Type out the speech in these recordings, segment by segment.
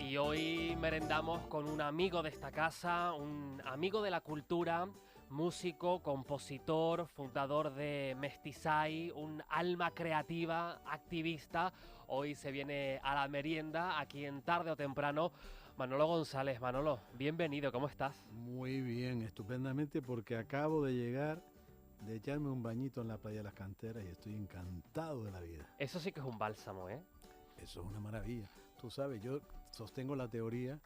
Y hoy merendamos con un amigo de esta casa, un amigo de la cultura, músico, compositor, fundador de Mestizai, un alma creativa, activista. Hoy se viene a la merienda, aquí en Tarde o Temprano, Manolo González. Manolo, bienvenido, ¿cómo estás? Muy bien, estupendamente, porque acabo de llegar de echarme un bañito en la playa de las Canteras y estoy encantado de la vida. Eso sí que es un bálsamo, ¿eh? Eso es una maravilla. Tú sabes, yo sostengo la teoría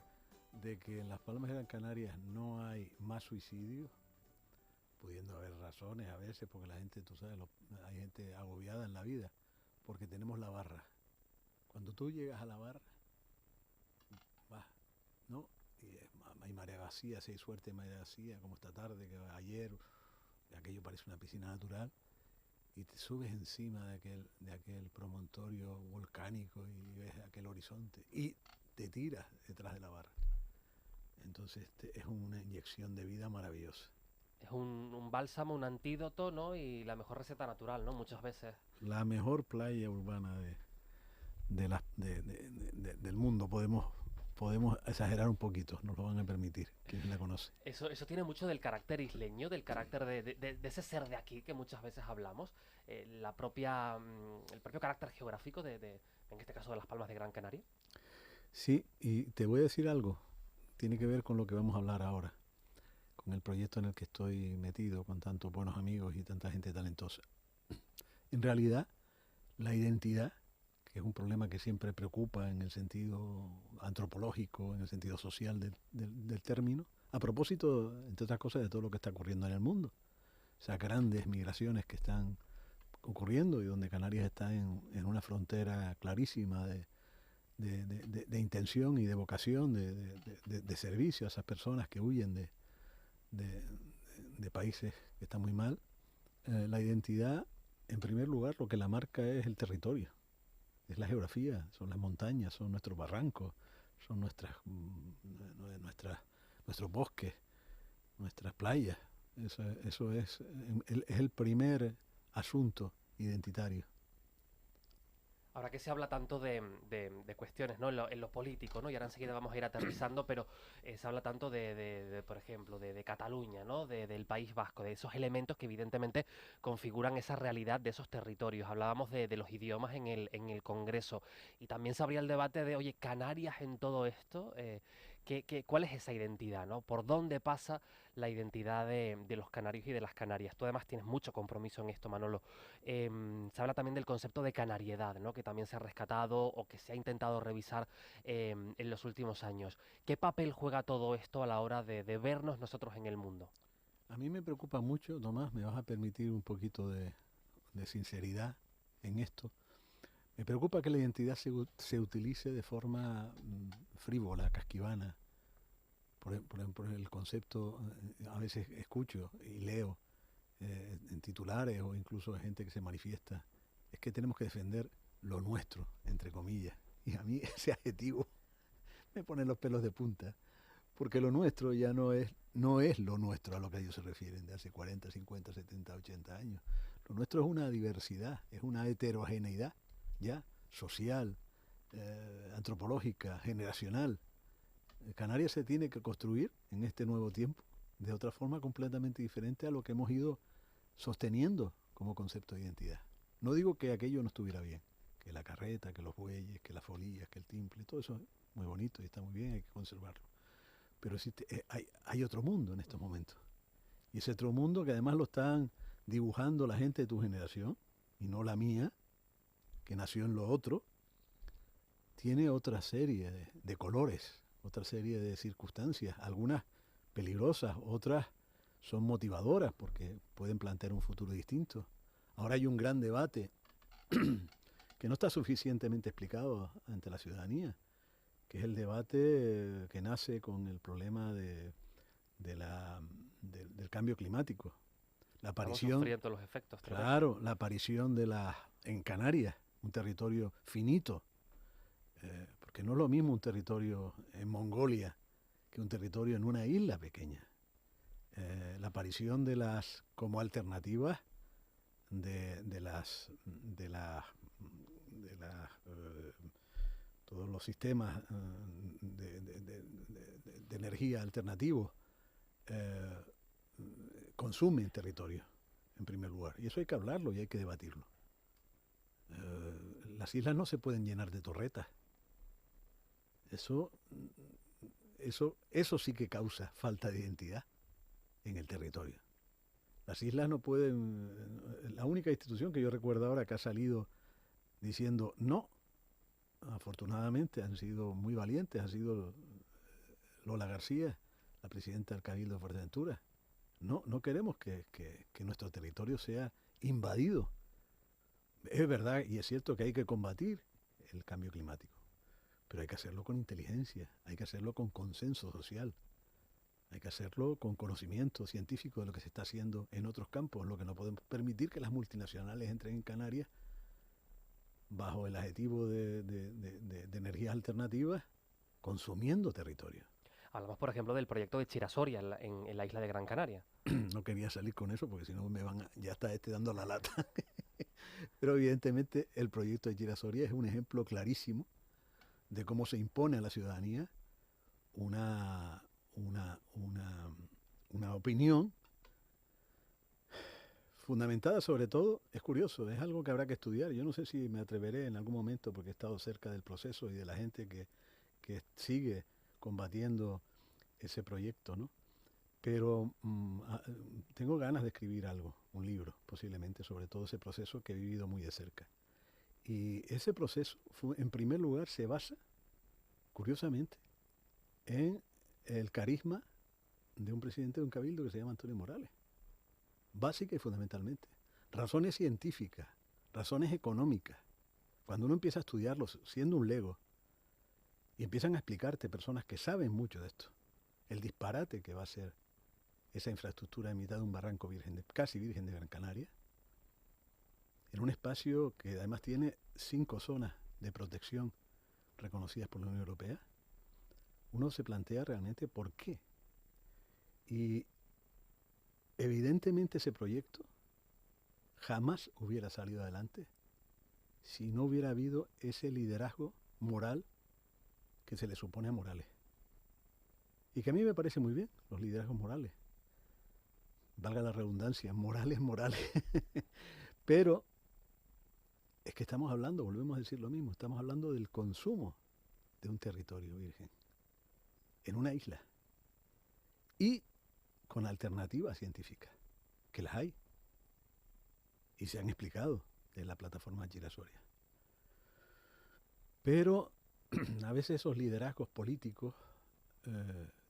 de que en las Palmas de Gran Canaria no hay más suicidios, pudiendo haber razones a veces, porque la gente, tú sabes, hay gente agobiada en la vida, porque tenemos la barra. Cuando tú llegas a la barra, vas, ¿no? Y hay marea vacía, si hay suerte, marea vacía, como esta tarde, que ayer, aquello parece una piscina natural, y te subes encima de aquel promontorio volcánico y ves aquel horizonte y te tiras detrás de la barra. Entonces es una inyección de vida maravillosa. Es un bálsamo, un antídoto, ¿no? Y la mejor receta natural, ¿no? Muchas veces. La mejor playa urbana del mundo. Podemos exagerar un poquito, nos lo van a permitir, quien la conoce. Eso tiene mucho del carácter isleño, del carácter de ese ser de aquí que muchas veces hablamos, el propio carácter geográfico en este caso, de las Palmas de Gran Canaria. Sí, y te voy a decir algo, tiene que ver con lo que vamos a hablar ahora, con el proyecto en el que estoy metido, con tantos buenos amigos y tanta gente talentosa. En realidad, la identidad, que es un problema que siempre preocupa en el sentido antropológico, en el sentido social del término, a propósito, entre otras cosas, de todo lo que está ocurriendo en el mundo. O sea, grandes migraciones que están ocurriendo y donde Canarias está en una frontera clarísima de intención y de vocación, de servicio a esas personas que huyen de países que están muy mal. La identidad, en primer lugar, lo que la marca es el territorio. Es la geografía, son las montañas, son nuestros barrancos, son nuestros bosques, nuestras playas. Eso es el primer asunto identitario. Ahora que se habla tanto de cuestiones, ¿no? En lo político, ¿no? Y ahora enseguida vamos a ir aterrizando, pero se habla tanto por ejemplo, de Cataluña, ¿no? Del País Vasco, de esos elementos que evidentemente configuran esa realidad de esos territorios. Hablábamos de los idiomas en el Congreso, y también se abría el debate de, oye, Canarias en todo esto, ¿cuál es esa identidad, ¿no? ¿Por dónde pasa la identidad de los canarios y de las Canarias? Tú además tienes mucho compromiso en esto, Manolo. Se habla también del concepto de canariedad, ¿no? Que también se ha rescatado o que se ha intentado revisar en los últimos años. ¿Qué papel juega todo esto a la hora de vernos nosotros en el mundo? A mí me preocupa mucho, Tomás, me vas a permitir un poquito de sinceridad en esto. Me preocupa que la identidad se utilice de forma frívola, casquivana. Por ejemplo, el concepto, a veces escucho y leo en titulares o incluso de gente que se manifiesta, es que tenemos que defender lo nuestro, entre comillas. Y a mí ese adjetivo me pone los pelos de punta, porque lo nuestro ya no es lo nuestro a lo que ellos se refieren de hace 40, 50, 70, 80 años. Lo nuestro es una diversidad, es una heterogeneidad ya social, antropológica, generacional. Canarias se tiene que construir en este nuevo tiempo de otra forma completamente diferente a lo que hemos ido sosteniendo como concepto de identidad. No digo que aquello no estuviera bien, que la carreta, que los bueyes, que las folías, que el timple, todo eso es muy bonito y está muy bien, hay que conservarlo. Pero hay otro mundo en estos momentos. Y ese otro mundo que además lo están dibujando la gente de tu generación, y no la mía, que nació en lo otro, tiene otra serie de colores, otra serie de circunstancias, algunas peligrosas, otras son motivadoras porque pueden plantear un futuro distinto. Ahora hay un gran debate que no está suficientemente explicado ante la ciudadanía, que es el debate que nace con el problema del cambio climático. La Estamos aparición, sufriendo los efectos tremendos. claro, la aparición en Canarias, un territorio finito, porque no es lo mismo un territorio en Mongolia que un territorio en una isla pequeña. La aparición como alternativas de todos los sistemas energía alternativos consumen territorio, en primer lugar. Y eso hay que hablarlo y hay que debatirlo. Las islas no se pueden llenar de torretas. Eso, eso sí que causa falta de identidad en el territorio. Las islas no pueden... La única institución que yo recuerdo ahora que ha salido diciendo no, afortunadamente han sido muy valientes, ha sido Lola García, la presidenta del Cabildo de Fuerteventura. No, no queremos que nuestro territorio sea invadido. Es verdad y es cierto que hay que combatir el cambio climático, pero hay que hacerlo con inteligencia, hay que hacerlo con consenso social, hay que hacerlo con conocimiento científico de lo que se está haciendo en otros campos, lo que no podemos permitir que las multinacionales entren en Canarias bajo el adjetivo de energías alternativas, consumiendo territorio. Hablamos, por ejemplo, del proyecto de Chirasoria en la isla de Gran Canaria. No quería salir con eso porque si no me van a, ya está dando la lata. Pero evidentemente el proyecto de Chirasoria es un ejemplo clarísimo de cómo se impone a la ciudadanía una, una, una, una opinión fundamentada sobre todo, es curioso, es algo que habrá que estudiar. Yo no sé si me atreveré en algún momento porque he estado cerca del proceso y de la gente que sigue combatiendo ese proyecto, ¿no? Pero tengo ganas de escribir algo, un libro posiblemente, sobre todo ese proceso que he vivido muy de cerca. Y ese proceso, en primer lugar, se basa, curiosamente, en el carisma de un presidente de un cabildo que se llama Antonio Morales. Básica y fundamentalmente. Razones científicas, razones económicas. Cuando uno empieza a estudiarlo siendo un lego y empiezan a explicarte personas que saben mucho de esto, el disparate que va a ser esa infraestructura en mitad de un barranco casi virgen de Gran Canaria, en un espacio que además tiene 5 zonas de protección reconocidas por la Unión Europea, uno se plantea realmente por qué. Y evidentemente ese proyecto jamás hubiera salido adelante si no hubiera habido ese liderazgo moral que se le supone a Morales. Y que a mí me parece muy bien, los liderazgos morales. Valga la redundancia, morales. Pero es que estamos hablando, volvemos a decir lo mismo, estamos hablando del consumo de un territorio virgen en una isla y con alternativas científicas, que las hay y se han explicado de la plataforma Chirasoria. Pero a veces esos liderazgos políticos,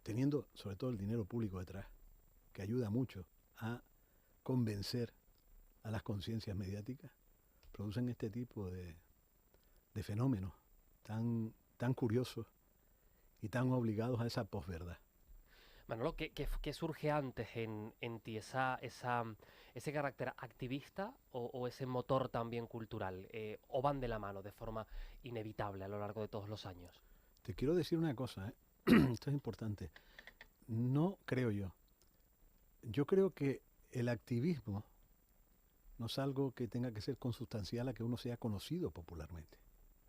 teniendo sobre todo el dinero público detrás, que ayuda mucho a convencer a las conciencias mediáticas, producen este tipo de fenómenos tan curiosos y tan obligados a esa posverdad. Manolo, ¿qué surge antes en ti? ¿Ese carácter activista o ese motor también cultural? ¿O van de la mano de forma inevitable a lo largo de todos los años? Te quiero decir una cosa, ¿eh? Esto es importante. No creo yo. Yo creo que el activismo no es algo que tenga que ser consustancial a que uno sea conocido popularmente.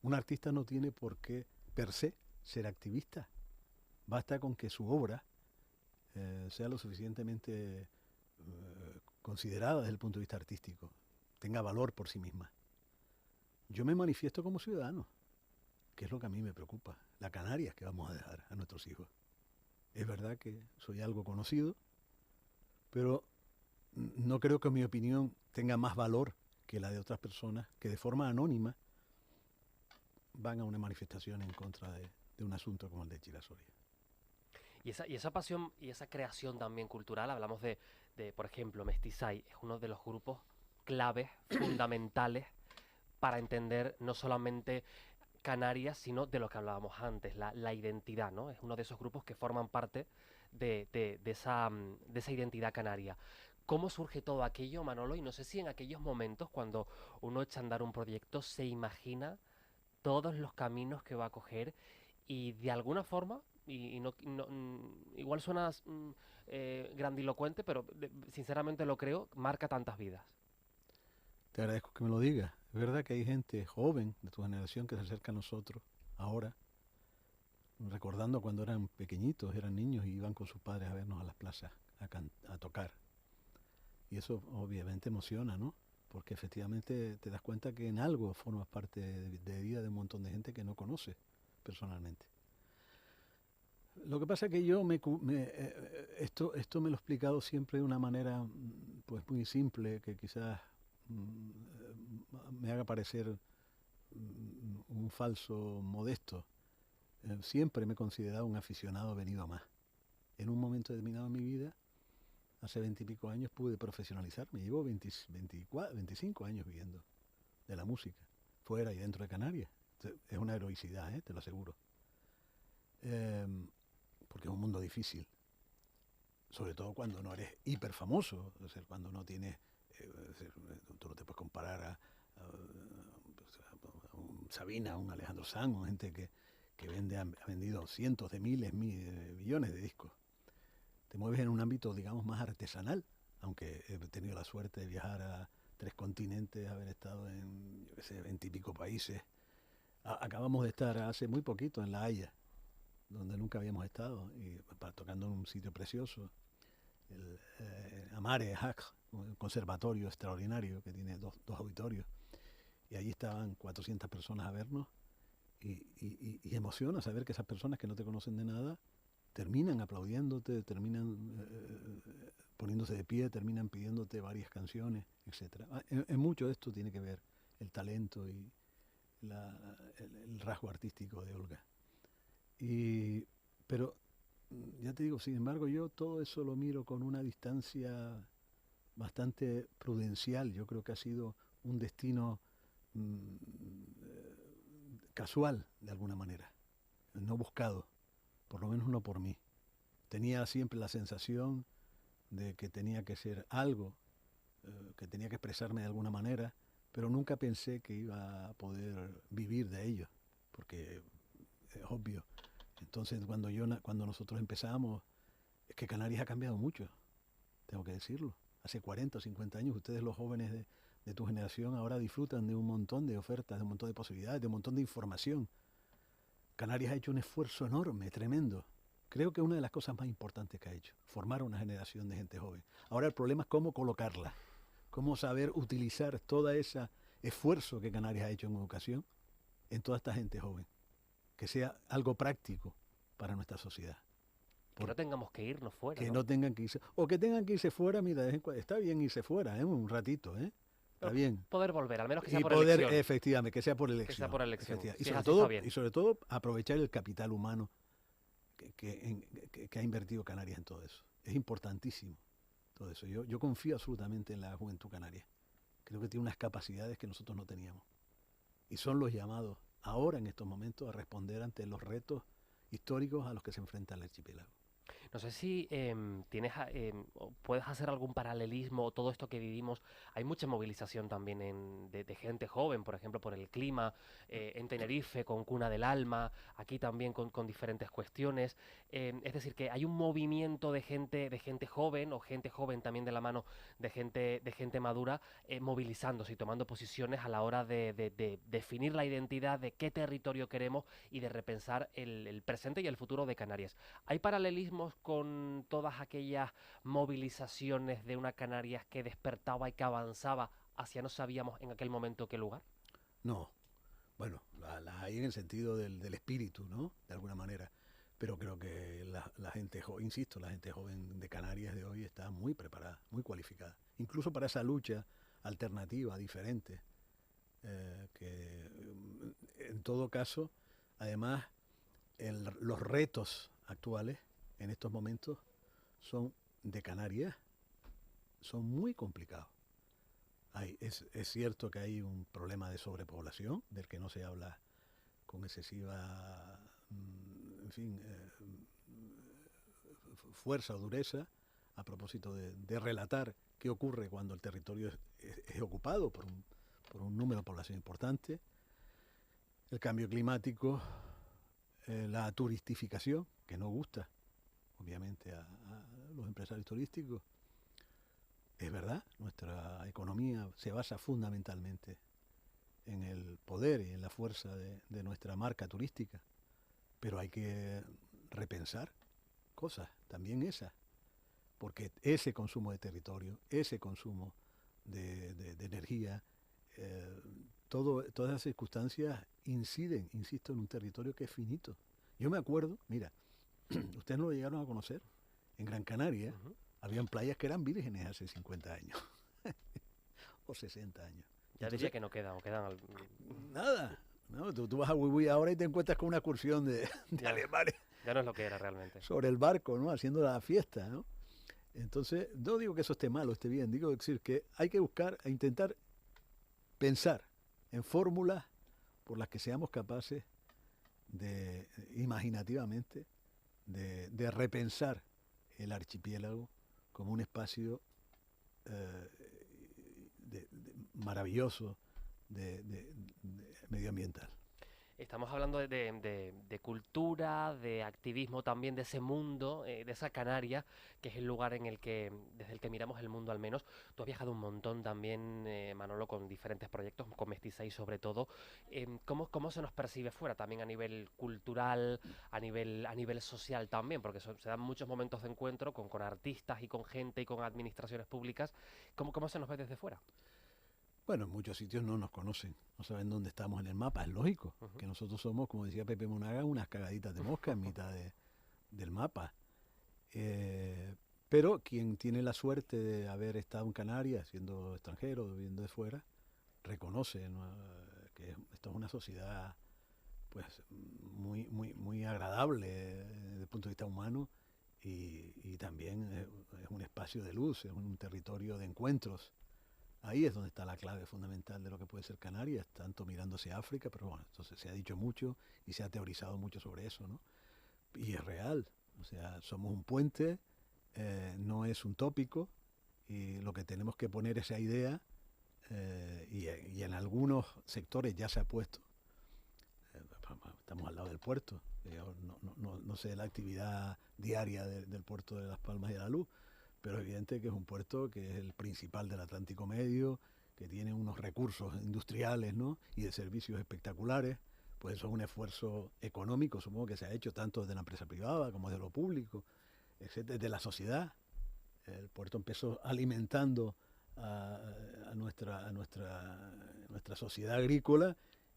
Un artista no tiene por qué, per se, ser activista. Basta con que su obra sea lo suficientemente considerada desde el punto de vista artístico, tenga valor por sí misma. Yo me manifiesto como ciudadano, que es lo que a mí me preocupa, la Canarias que vamos a dejar a nuestros hijos. Es verdad que soy algo conocido, pero no creo que mi opinión tenga más valor que la de otras personas que de forma anónima van a una manifestación en contra de un asunto como el de Chirasoria. Y esa pasión y esa creación también cultural, hablamos por ejemplo, Mestizay, es uno de los grupos claves, fundamentales, para entender no solamente Canarias, sino de lo que hablábamos antes, la identidad, ¿no? Es uno de esos grupos que forman parte de esa identidad canaria. ¿Cómo surge todo aquello, Manolo? Y no sé si en aquellos momentos, cuando uno echa a andar un proyecto, se imagina todos los caminos que va a coger y de alguna forma, igual suena grandilocuente, pero sinceramente lo creo, marca tantas vidas. Te agradezco que me lo digas. Es verdad que hay gente joven de tu generación que se acerca a nosotros ahora, recordando cuando eran pequeñitos, eran niños y iban con sus padres a vernos a las plazas, a tocar. Y eso obviamente emociona, ¿no? Porque efectivamente te das cuenta que en algo formas parte de vida de un montón de gente que no conoces personalmente. Lo que pasa es que yo esto me lo he explicado siempre de una manera pues muy simple, que quizás me haga parecer un falso modesto. Siempre me he considerado un aficionado venido a más. En un momento determinado de mi vida, hace 20 y pico años, pude profesionalizarme. Llevo 24, 25 años viviendo de la música, fuera y dentro de Canarias. Es una heroicidad, te lo aseguro. Porque es un mundo difícil, sobre todo cuando no eres hiper famoso, es decir, cuando no tienes, tú no te puedes comparar a un Sabina, a un Alejandro Sanz, a gente que ha vendido cientos de miles, millones de discos. Te mueves en un ámbito, digamos, más artesanal, aunque he tenido la suerte de viajar a 3 continentes, haber estado en, yo qué sé, 20 y pico países. Acabamos de estar hace muy poquito en La Haya, donde nunca habíamos estado, y tocando en un sitio precioso, el Amare Hack, un conservatorio extraordinario que tiene dos auditorios, y allí estaban 400 personas a vernos, y emociona saber que esas personas que no te conocen de nada terminan aplaudiéndote, terminan poniéndose de pie, terminan pidiéndote varias canciones, etc. En mucho de esto tiene que ver el talento y el rasgo artístico de Olga. Pero ya te digo, sin embargo, yo todo eso lo miro con una distancia bastante prudencial. Yo creo que ha sido un destino casual, de alguna manera, no buscado, por lo menos no por mí. Tenía siempre la sensación de que tenía que ser algo, que tenía que expresarme de alguna manera, pero nunca pensé que iba a poder vivir de ello, porque es obvio. Entonces, cuando nosotros empezamos, es que Canarias ha cambiado mucho, tengo que decirlo. Hace 40 o 50 años, ustedes los jóvenes de tu generación ahora disfrutan de un montón de ofertas, de un montón de posibilidades, de un montón de información. Canarias ha hecho un esfuerzo enorme, tremendo. Creo que una de las cosas más importantes que ha hecho, formar una generación de gente joven. Ahora el problema es cómo colocarla, cómo saber utilizar todo ese esfuerzo que Canarias ha hecho en educación en toda esta gente joven, que sea algo práctico para nuestra sociedad. Que no tengamos que irnos fuera, Que ¿no? no tengan que irse, o que tengan que irse fuera, mira, está bien irse fuera, un ratito, está Pero bien. poder volver, al menos que sea Y por poder, elección. efectivamente, que sea por Que sea elección. por elección. Y Si es sobre así, está todo, bien. aprovechar el capital humano que ha invertido Canarias en todo eso. Es importantísimo todo eso. Yo confío absolutamente en la juventud canaria. Creo que tiene unas capacidades que nosotros no teníamos. Y son los llamados ahora, en estos momentos, a responder ante los retos históricos a los que se enfrenta el archipiélago. No sé si o puedes hacer algún paralelismo, todo esto que vivimos. Hay mucha movilización también de gente joven, por ejemplo, por el clima, en Tenerife con Cuna del Alma, aquí también con diferentes cuestiones. Es decir, que hay un movimiento de gente joven, o gente joven también de la mano de gente madura, movilizándose y tomando posiciones a la hora de definir la identidad de qué territorio queremos y de repensar el presente y el futuro de Canarias. ¿Hay paralelismos con todas aquellas movilizaciones de una Canarias que despertaba y que avanzaba hacia no sabíamos en aquel momento qué lugar? No, bueno, las hay en el sentido del espíritu, ¿no? De alguna manera. Pero creo que la gente joven, insisto, la gente joven de Canarias de hoy está muy preparada, muy cualificada. Incluso para esa lucha alternativa, diferente. Que en todo caso, además, los retos actuales en estos momentos son de Canarias, son muy complicados. Es cierto que hay un problema de sobrepoblación, del que no se habla con excesiva, en fin, fuerza o dureza, a propósito de relatar qué ocurre cuando el territorio es ocupado por un número de población importante, el cambio climático, la turistificación, que no gusta, obviamente, a los empresarios turísticos. Es verdad, nuestra economía se basa fundamentalmente en el poder y en la fuerza de nuestra marca turística. pero hay que repensar cosas, también esas, porque ese consumo de territorio, ese consumo de energía, eh, todas esas circunstancias inciden, insisto, en un territorio que es finito. Yo me acuerdo, mira, ustedes no lo llegaron a conocer, en Gran Canaria Ujú. habían playas que eran vírgenes hace 50 años o 60 años. Y Ya diría entonces, que no quedan, o quedan nada, ¿no? Tú vas a Wiwi ahora y te encuentras con una excursión de ya, alemanes ya no es lo que era realmente. sobre el barco, ¿no? Haciendo la fiesta, ¿no? Entonces, no digo que eso esté mal o esté bien, digo decir que hay que buscar e intentar pensar en fórmulas por las que seamos capaces de, imaginativamente, de repensar el archipiélago como un espacio eh, maravilloso de medioambiental. Estamos hablando de cultura, de activismo también, de ese mundo, de esa Canaria, que es el lugar en el que, desde el que miramos el mundo al menos. Tú has viajado un montón también, Manolo, con diferentes proyectos, con Mestizaí sobre todo. ¿Cómo se nos percibe fuera también a nivel cultural, a nivel social también? Porque se dan muchos momentos de encuentro con artistas y con gente y con administraciones públicas. ¿Cómo se nos ve desde fuera? Bueno, en muchos sitios no nos conocen, no saben dónde estamos en el mapa, es lógico, Ujú. que nosotros somos, como decía Pepe Monaga, unas cagaditas de mosca en mitad del mapa. Eh, pero quien tiene la suerte de haber estado en Canarias, siendo extranjero, viviendo de fuera, reconoce, ¿no? Que esto es una sociedad pues muy agradable desde el punto de vista humano y también es un espacio de luz, es un territorio de encuentros. Ahí es donde está la clave fundamental de lo que puede ser Canarias, tanto mirándose a África, pero bueno, entonces se ha dicho mucho y se ha teorizado mucho sobre eso, ¿no? Y es real, o sea, somos un puente, no es un tópico, y lo que tenemos que poner esa idea, y en algunos sectores ya se ha puesto, estamos al lado del puerto, yo no sé la actividad diaria del puerto de Las Palmas y de la Luz, pero es evidente que es un puerto que es el principal del Atlántico Medio, que tiene unos recursos industriales, ¿no? Y de servicios espectaculares, pues eso es un esfuerzo económico, supongo que se ha hecho tanto desde la empresa privada como desde lo público, etcétera, desde la sociedad. El puerto empezó alimentando a, nuestra sociedad agrícola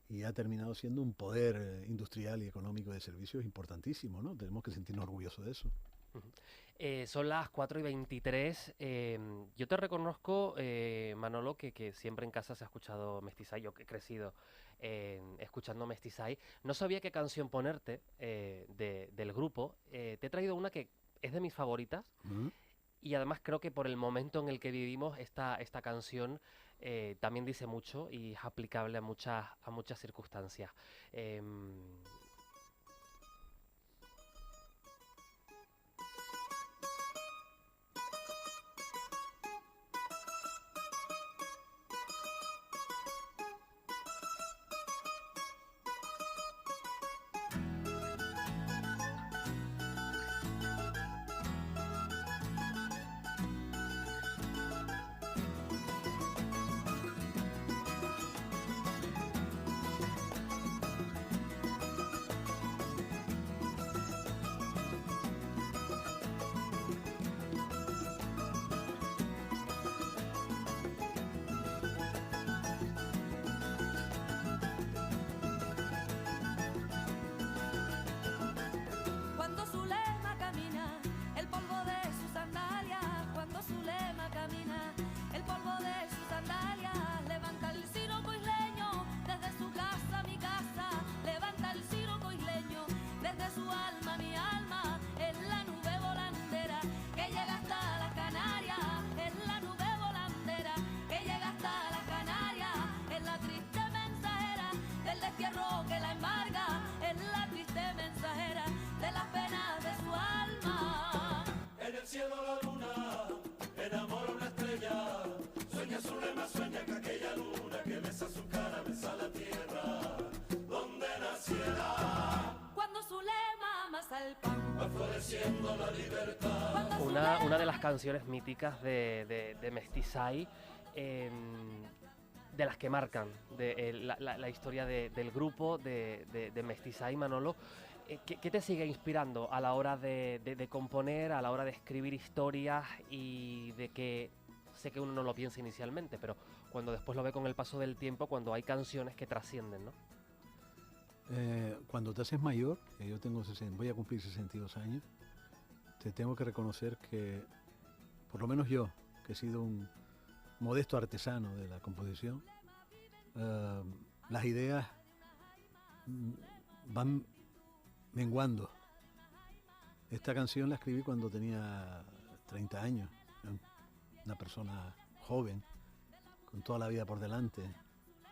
y ha terminado siendo un poder industrial y económico de servicios importantísimo, ¿no? Tenemos que sentirnos orgullosos de eso. Ujú. Son las 4:23. Yo te reconozco, Manolo, que siempre en casa se ha escuchado Mestizay. Yo que he crecido escuchando Mestizay. No sabía qué canción ponerte del grupo. Te he traído una que es de mis favoritas. ¿Mm? Y además creo que por el momento en el que vivimos, esta canción también dice mucho y es aplicable a muchas circunstancias. Em, Cuando Zulema camina, el polvo de sus sandalias. Cuando Zulema camina, el polvo de sus sandalias. Levanta el siroco isleño desde su casa, mi casa. Levanta el siroco isleño desde su alma, mi alma. Es la nube volandera que llega hasta las Canarias. Es la nube volandera que llega hasta las Canarias. Es la triste mensajera del destierro que la embarga. Es la triste mensajera de las penas de su alma. En el cielo la luna enamora una estrella. Sueña su lema, sueña que aquella luna que besa su cara besa la tierra donde naciera. Cuando Zulema amasa el pan, Va floreciendo la libertad. cuando una de las canciones míticas de Mestizay, de las que marcan la historia del grupo de Mestizay, Manolo. ¿Qué te sigue inspirando a la hora de componer, a la hora de escribir historias y de que sé que uno no lo piensa inicialmente, pero cuando después lo ve con el paso del tiempo, cuando hay canciones que trascienden, ¿no? Cuando te haces mayor, yo tengo voy a cumplir 62 años, te tengo que reconocer que, por lo menos yo, que he sido un modesto artesano de la composición, las ideas van menguando. Esta canción la escribí cuando tenía 30 años, una persona joven, con toda la vida por delante.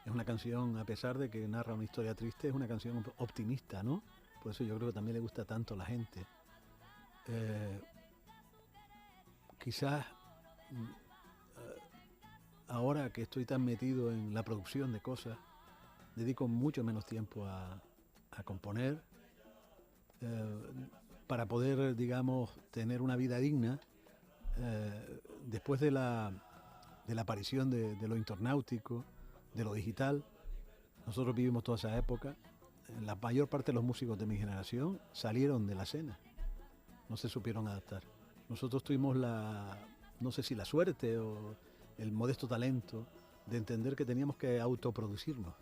Es una canción, a pesar de que narra una historia triste, es una canción optimista, ¿no? Por eso yo creo que también le gusta tanto a la gente. Quizás ahora que estoy tan metido en la producción de cosas, dedico mucho menos tiempo a componer, para poder, digamos, tener una vida digna. Después de la aparición de lo internautico, de lo digital, nosotros vivimos toda esa época. La mayor parte de los músicos de mi generación salieron de la escena, no se supieron adaptar. Nosotros tuvimos no sé si la suerte o el modesto talento de entender que teníamos que autoproducirnos.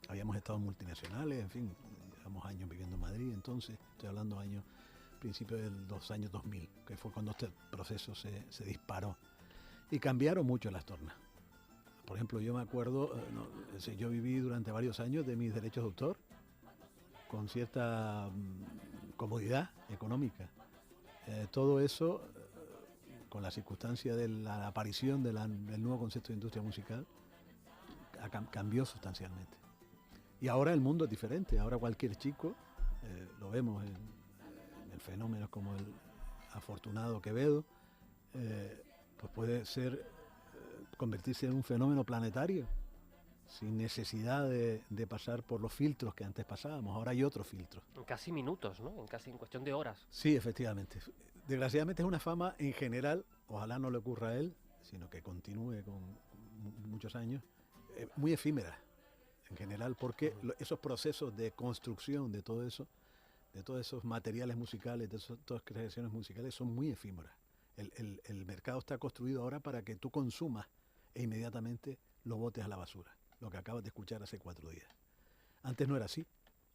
Habíamos estado en multinacionales, en fin, llevamos años viviendo en Madrid, entonces, estoy hablando principio de los años 2000, que fue cuando este proceso se disparó. Y cambiaron mucho las tornas. Por ejemplo, yo me acuerdo, yo viví durante varios años de mis derechos de autor, con cierta comodidad económica. Todo eso, con la circunstancia de la aparición del nuevo concepto de industria musical, cambió sustancialmente. Y ahora el mundo es diferente. Ahora cualquier chico, lo vemos en fenómenos como el afortunado Quevedo, pues puede convertirse en un fenómeno planetario, sin necesidad de pasar por los filtros que antes pasábamos. Ahora hay otros filtros. En casi minutos, ¿no? En cuestión de horas. Sí, efectivamente. Desgraciadamente es una fama en general, ojalá no le ocurra a él, sino que continúe con muchos años, muy efímera en general, porque esos procesos de construcción de todo eso, de todos esos materiales musicales, de todas las creaciones musicales, son muy efímeras. El mercado está construido ahora para que tú consumas e inmediatamente lo botes a la basura, lo que acabas de escuchar hace 4 días. Antes no era así.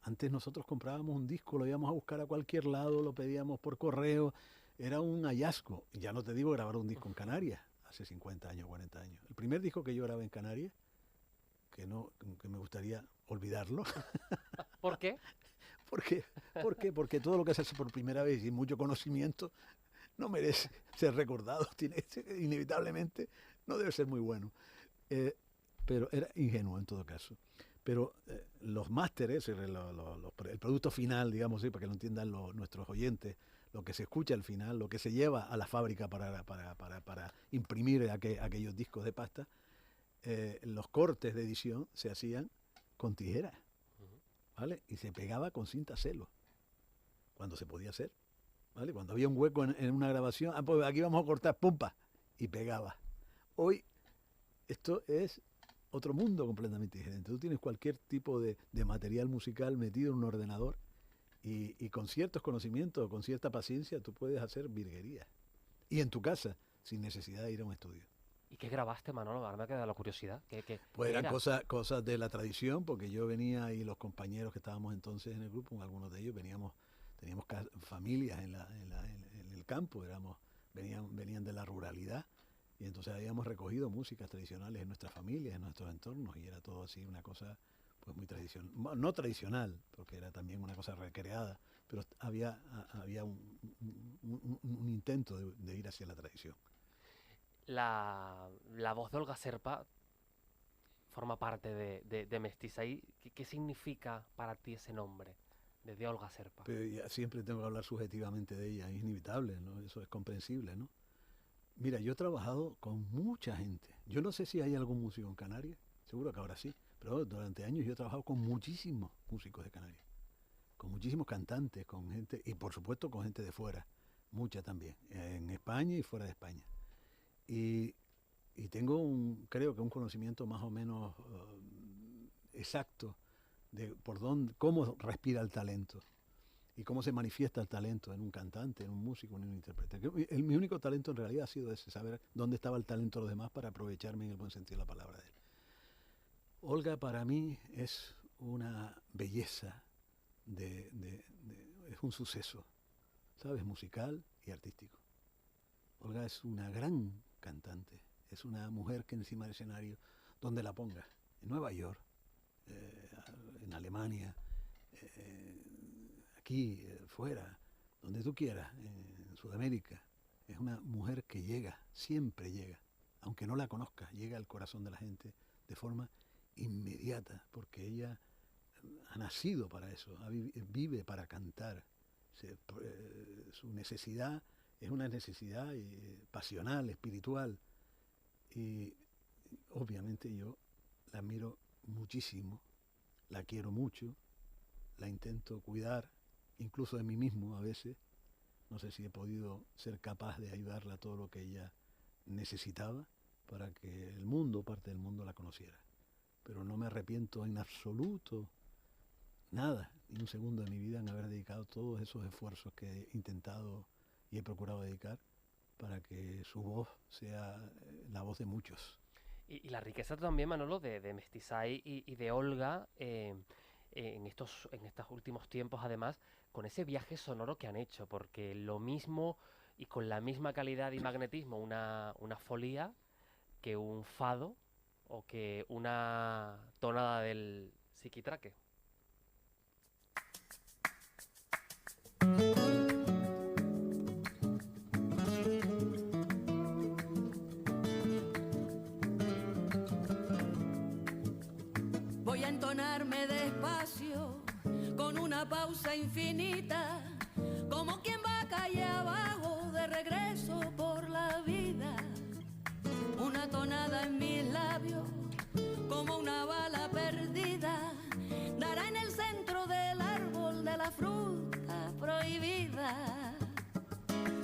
Antes nosotros comprábamos un disco, lo íbamos a buscar a cualquier lado, lo pedíamos por correo, era un hallazgo. Ya no te digo grabar un disco en Canarias, hace 50 años, 40 años. El primer disco que yo grabé en Canarias, que me gustaría olvidarlo. ¿Por qué? ¿Por qué? Porque todo lo que se hace por primera vez y mucho conocimiento no merece ser recordado, inevitablemente no debe ser muy bueno. Pero era ingenuo en todo caso. Pero los másteres, el producto final, digamos, para que lo entiendan nuestros oyentes, lo que se escucha al final, lo que se lleva a la fábrica para imprimir aquellos discos de pasta, los cortes de edición se hacían con tijeras, ¿vale? Y se pegaba con cinta celo, cuando se podía hacer, ¿vale? Cuando había un hueco en una grabación, pues aquí vamos a cortar, pumpa, y pegaba. Hoy esto es otro mundo completamente diferente. Tú tienes cualquier tipo de material musical metido en un ordenador y con ciertos conocimientos, con cierta paciencia, tú puedes hacer virguerías. Y en tu casa, sin necesidad de ir a un estudio. ¿Y qué grabaste, Manolo? Ahora me ha quedado la curiosidad. Pues ¿qué eran era? cosas de la tradición, porque yo venía y los compañeros que estábamos entonces en el grupo, algunos de ellos teníamos familias en el campo, venían de la ruralidad. Y entonces habíamos recogido músicas tradicionales en nuestras familias, en nuestros entornos, y era todo así una cosa pues muy tradicional. No tradicional, porque era también una cosa recreada, pero había un intento de ir hacia la tradición. La voz de Olga Serpa forma parte de Mestizaí. ¿Qué significa para ti ese nombre de Olga Serpa? Pero ya siempre tengo que hablar subjetivamente de ella, es inevitable, ¿no? Eso es comprensible, ¿no? Mira, yo he trabajado con mucha gente. Yo no sé si hay algún músico en Canarias, seguro que ahora sí, pero durante años yo he trabajado con muchísimos músicos de Canarias, con muchísimos cantantes, con gente, y por supuesto con gente de fuera, mucha también, en España y fuera de España. Y tengo creo que un conocimiento más o menos exacto de cómo respira el talento. y cómo se manifiesta el talento en un cantante, en un músico, en un intérprete. Mi único talento en realidad ha sido ese, saber dónde estaba el talento de los demás para aprovecharme en el buen sentido de la palabra de él. Olga para mí es una belleza, es un suceso, ¿sabes? Musical y artístico. Olga es una gran cantante, es una mujer que encima del escenario, donde la ponga, en Nueva York, en Alemania, aquí, fuera, donde tú quieras, en Sudamérica, es una mujer que llega, siempre llega, aunque no la conozcas, llega al corazón de la gente de forma inmediata, porque ella ha nacido para eso, vive para cantar. Su necesidad es una necesidad pasional, espiritual, y obviamente yo la admiro muchísimo, la quiero mucho, la intento cuidar, incluso de mí mismo a veces. No sé si he podido ser capaz de ayudarla a todo lo que ella necesitaba para que el mundo, parte del mundo, la conociera. Pero no me arrepiento en absoluto, nada, ni un segundo de mi vida en haber dedicado todos esos esfuerzos que he intentado y he procurado dedicar para que su voz sea la voz de muchos. Y la riqueza también, Manolo, de Mestizay y de Olga en estos últimos tiempos, además, con ese viaje sonoro que han hecho, porque lo mismo y con la misma calidad y magnetismo una folía que un fado o que una tonada del psiquitraque. Voy a entonarme despacio, con una pausa infinita, como quien va calle abajo de regreso por la vida. Una tonada en mis labios, como una bala perdida, dará en el centro del árbol de la fruta prohibida.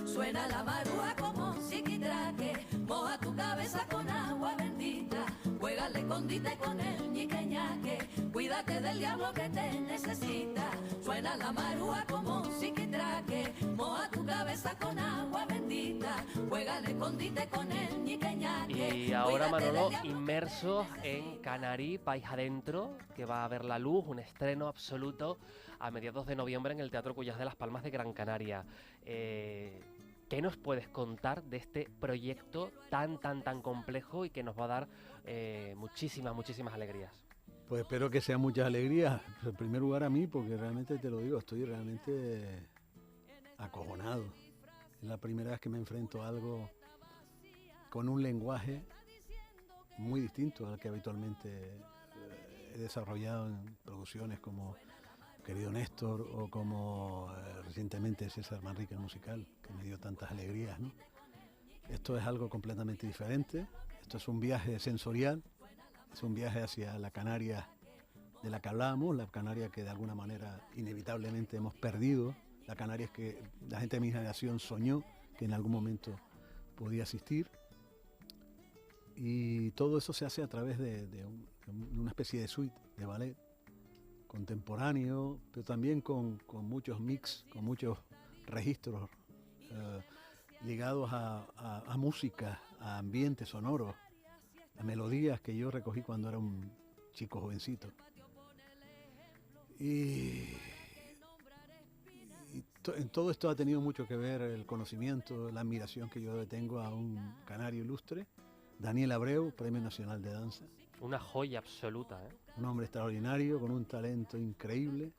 Suena la marúa como un psiquitraque, moja tu cabeza con agua bendita, juega al escondite con el ñique-ñaque, cuídate del diablo que te necesita. Suena la marúa como un psiquitraque, moja tu cabeza con agua bendita, juega al escondite con el ñique-ñaque. Y ahora, Manolo, inmersos en Canarí, País Adentro, que va a ver la luz, un estreno absoluto a mediados de noviembre en el Teatro Cuyás de Las Palmas de Gran Canaria. ¿Qué nos puedes contar de este proyecto tan complejo y que nos va a dar muchísimas alegrías? Pues espero que sean muchas alegrías. En primer lugar a mí, porque realmente te lo digo, estoy realmente acojonado. Es la primera vez que me enfrento a algo con un lenguaje muy distinto al que habitualmente he desarrollado en producciones como Querido Néstor o como recientemente César Manrique el musical, que me dio tantas alegrías, ¿no? Esto es algo completamente diferente, esto es un viaje sensorial, es un viaje hacia la Canaria de la que hablábamos, la Canaria que de alguna manera inevitablemente hemos perdido, la Canaria que la gente de mi generación soñó que en algún momento podía existir, y todo eso se hace a través de una especie de suite de ballet contemporáneo, pero también con muchos mix, con muchos registros ligados a música, a ambientes sonoros, a melodías que yo recogí cuando era un chico jovencito. En todo esto ha tenido mucho que ver el conocimiento, la admiración que yo tengo a un canario ilustre, Daniel Abreu, Premio Nacional de Danza. Una joya absoluta, ¿eh? Un hombre extraordinario, con un talento increíble.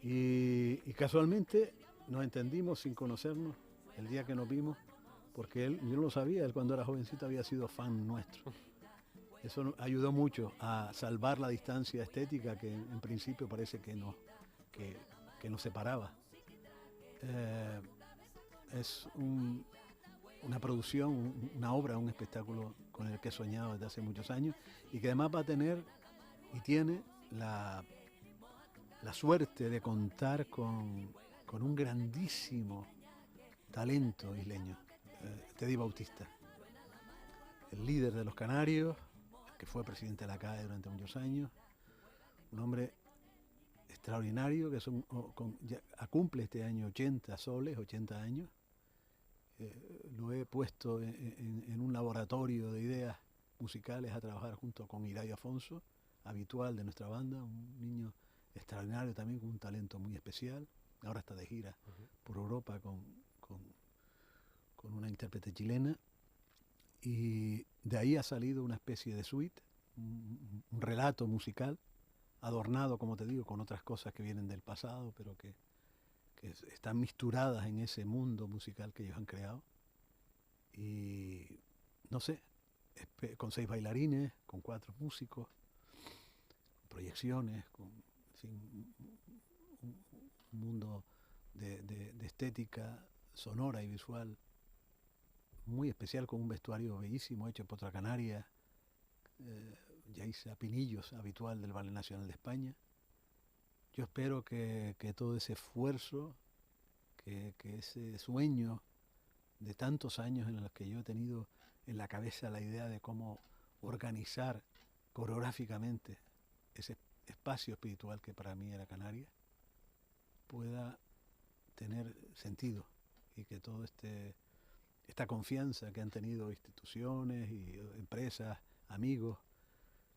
Y casualmente nos entendimos sin conocernos el día que nos vimos, porque yo no lo sabía, él cuando era jovencito había sido fan nuestro. Eso ayudó mucho a salvar la distancia estética que en principio parece que nos separaba. Es una producción, una obra, un espectáculo con el que he soñado desde hace muchos años y que además va a tener y tiene la suerte de contar con un grandísimo talento isleño, Teddy Bautista, el líder de los Canarios, que fue presidente de la CAE durante muchos años, un hombre extraordinario, que son, cumple este año 80 soles, 80 años. Lo he puesto en un laboratorio de ideas musicales a trabajar junto con Irai Afonso, habitual de nuestra banda, un niño extraordinario también con un talento muy especial. Ahora está de gira por Europa con una intérprete chilena, y de ahí ha salido una especie de suite, un relato musical adornado, como te digo, con otras cosas que vienen del pasado, pero que están misturadas en ese mundo musical que ellos han creado. Y no sé, con 6 bailarines, con 4 músicos, proyecciones, con en fin, un mundo de estética sonora y visual muy especial, con un vestuario bellísimo hecho por otra canaria, Yaisa Pinillos, habitual del Ballet Nacional de España. Yo espero que todo ese esfuerzo, que ese sueño de tantos años en los que yo he tenido en la cabeza la idea de cómo organizar coreográficamente ese espacio espiritual que para mí era Canarias, pueda tener sentido, y que todo esta confianza que han tenido instituciones y empresas, amigos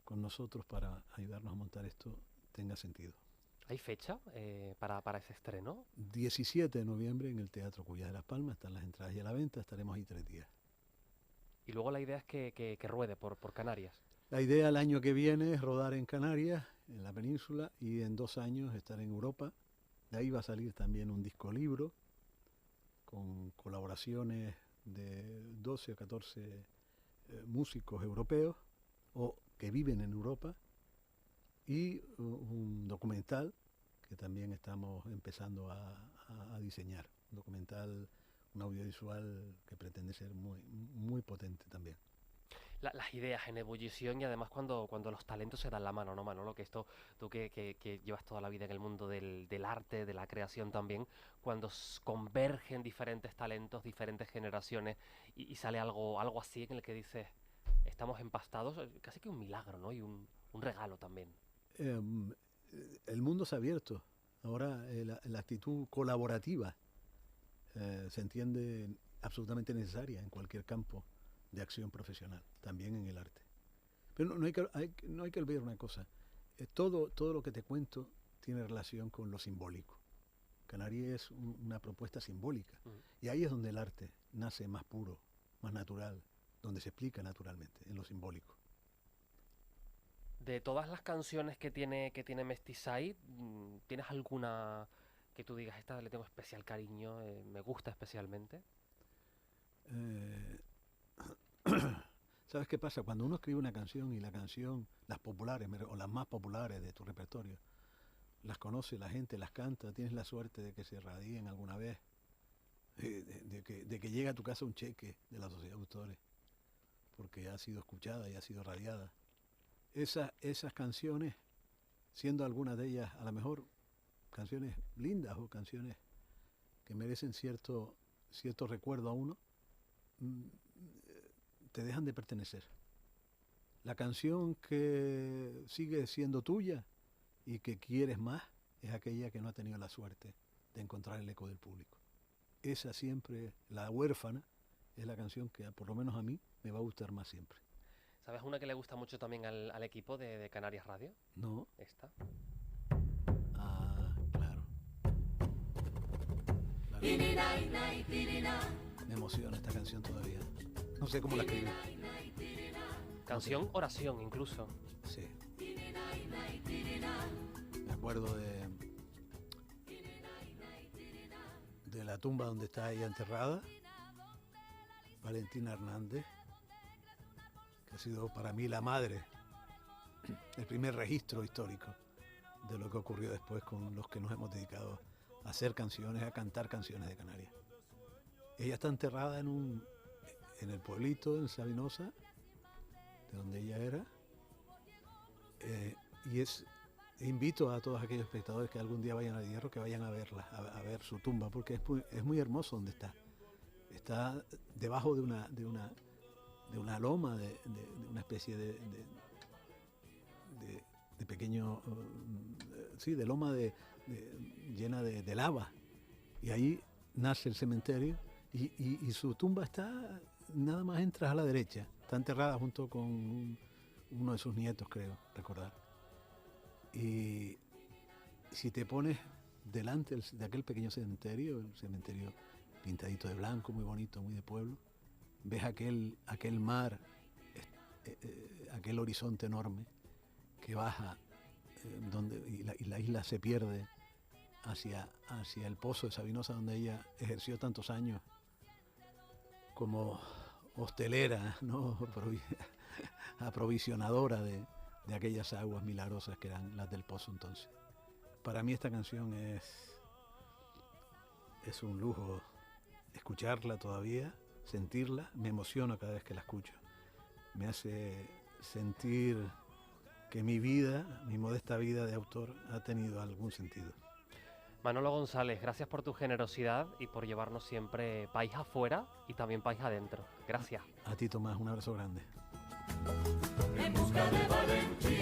con nosotros para ayudarnos a montar esto tenga sentido. ¿Hay fecha para ese estreno? 17 de noviembre en el Teatro Cuyas de Las Palmas, están las entradas ya a la venta, estaremos ahí 3 días. Y luego la idea es que ruede por Canarias. La idea el año que viene es rodar en Canarias, en la península, y en 2 años estar en Europa. De ahí va a salir también un disco libro con colaboraciones de 12 o 14 músicos europeos o que viven en Europa, y un documental que también estamos empezando a diseñar. Un documental, un audiovisual que pretende ser muy, muy potente también. Las ideas en ebullición, y además cuando los talentos se dan la mano, ¿no, Manolo? Que esto, tú que llevas toda la vida en el mundo del arte, de la creación también, cuando convergen diferentes talentos, diferentes generaciones, y sale algo así en el que dices, estamos empastados, casi que un milagro, ¿no? Y un regalo también. El mundo se ha abierto. Ahora la actitud colaborativa se entiende absolutamente necesaria en cualquier campo de acción profesional, también en el arte. Pero no hay que olvidar una cosa. Todo lo que te cuento tiene relación con lo simbólico. Canarias es una propuesta simbólica. Y ahí es donde el arte nace más puro, más natural, donde se explica naturalmente, en lo simbólico. De todas las canciones que tiene Mestizay, ¿tienes alguna que tú digas, esta le tengo especial cariño, me gusta especialmente? ¿Sabes qué pasa? Cuando uno escribe una canción y la canción, las populares o las más populares de tu repertorio, las conoce la gente, las canta, tienes la suerte de que se radíen alguna vez, de que llegue a tu casa un cheque de la Sociedad de Autores, porque ha sido escuchada y ha sido radiada. Esas canciones, siendo algunas de ellas a lo mejor canciones lindas o canciones que merecen cierto recuerdo a uno, te dejan de pertenecer. La canción que sigue siendo tuya y que quieres más es aquella que no ha tenido la suerte de encontrar el eco del público. Esa siempre, la huérfana, es la canción que por lo menos a mí me va a gustar más siempre. ¿Sabes una que le gusta mucho también al equipo de Canarias Radio? No. Esta. Ah, claro. Me emociona esta canción todavía. No sé cómo la escribí. Canción, oración incluso. Sí. Me acuerdo de la tumba donde está ella enterrada, Valentina Hernández, que ha sido para mí la madre, el primer registro histórico de lo que ocurrió después con los que nos hemos dedicado a hacer canciones, a cantar canciones de Canarias. Ella está enterrada en el pueblito, en Sabinosa, de donde ella era, invito a todos aquellos espectadores que algún día vayan a Hierro, que vayan a verla, a ver su tumba, porque es muy hermoso donde está. Está debajo de una loma, de una especie de pequeño sí, de loma llena de lava. Y ahí nace el cementerio y su tumba está, nada más entras a la derecha, está enterrada junto con uno de sus nietos, creo, recordar. Y si te pones delante de aquel pequeño cementerio, el cementerio pintadito de blanco, muy bonito, muy de pueblo, ves aquel mar, aquel horizonte enorme que baja y la isla se pierde hacia el pozo de Sabinosa, donde ella ejerció tantos años como hostelera, ¿no? Aprovisionadora de aquellas aguas milagrosas que eran las del pozo entonces. Para mí esta canción es un lujo escucharla todavía, sentirla, me emociona cada vez que la escucho. Me hace sentir que mi vida, mi modesta vida de autor, ha tenido algún sentido. Manolo González, gracias por tu generosidad y por llevarnos siempre país afuera y también país adentro. Gracias. A ti, Tomás, un abrazo grande. En busca de Valentía.